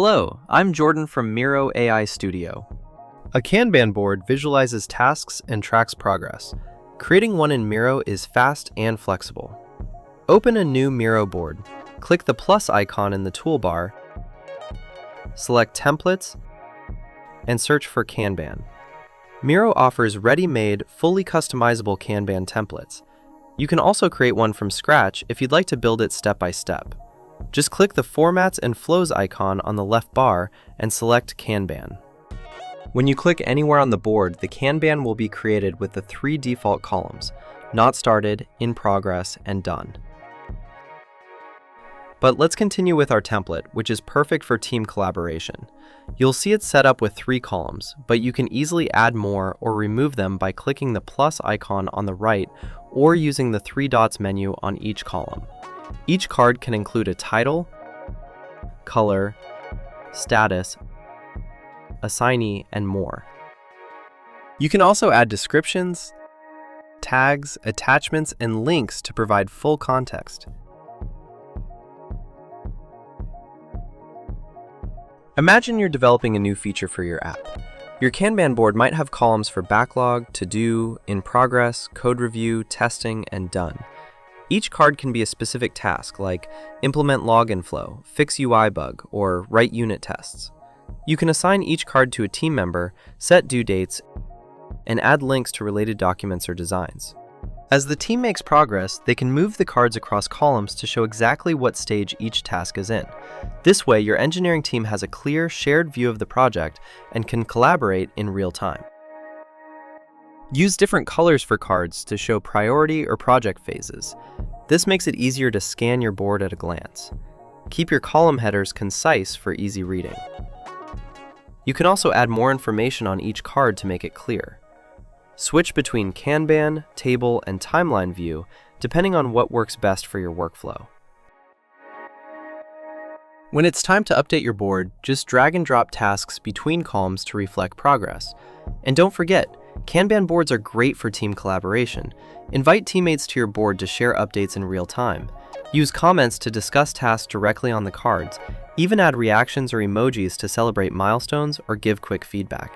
Hello, I'm Jordan from Miro AI Studio. A Kanban board visualizes tasks and tracks progress. Creating one in Miro is fast and flexible. Open a new Miro board. Click the plus icon in the toolbar, select Templates, and search for Kanban. Miro offers ready-made, fully customizable Kanban templates. You can also create one from scratch if you'd like to build it step by step. Just click the Formats and Flows icon on the left bar and select Kanban. When you click anywhere on the board, the Kanban will be created with the 3 default columns: Not Started, In Progress, and Done. But let's continue with our template, which is perfect for team collaboration. You'll see it set up with 3 columns, but you can easily add more or remove them by clicking the plus icon on the right or using the 3 dots menu on each column. Each card can include a title, color, status, assignee, and more. You can also add descriptions, tags, attachments, and links to provide full context. Imagine you're developing a new feature for your app. Your Kanban board might have columns for backlog, to-do, in progress, code review, testing, and done. Each card can be a specific task like implement login flow, fix UI bug, or write unit tests. You can assign each card to a team member, set due dates, and add links to related documents or designs. As the team makes progress, they can move the cards across columns to show exactly what stage each task is in. This way, your engineering team has a clear, shared view of the project and can collaborate in real time. Use different colors for cards to show priority or project phases. This makes it easier to scan your board at a glance. Keep your column headers concise for easy reading. You can also add more information on each card to make it clear. Switch between Kanban, table, and timeline view depending on what works best for your workflow. When it's time to update your board, just drag and drop tasks between columns to reflect progress. And don't forget, Kanban boards are great for team collaboration. Invite teammates to your board to share updates in real time. Use comments to discuss tasks directly on the cards. Even add reactions or emojis to celebrate milestones or give quick feedback.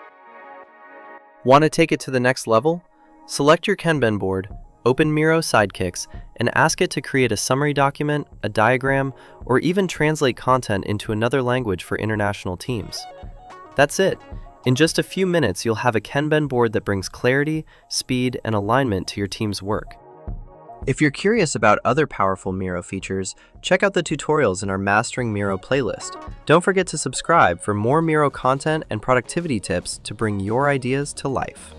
Want to take it to the next level? Select your Kanban board, open Miro Sidekicks, and ask it to create a summary document, a diagram, or even translate content into another language for international teams. That's it. In just a few minutes, you'll have a Kanban board that brings clarity, speed, and alignment to your team's work. If you're curious about other powerful Miro features, check out the tutorials in our Mastering Miro playlist. Don't forget to subscribe for more Miro content and productivity tips to bring your ideas to life.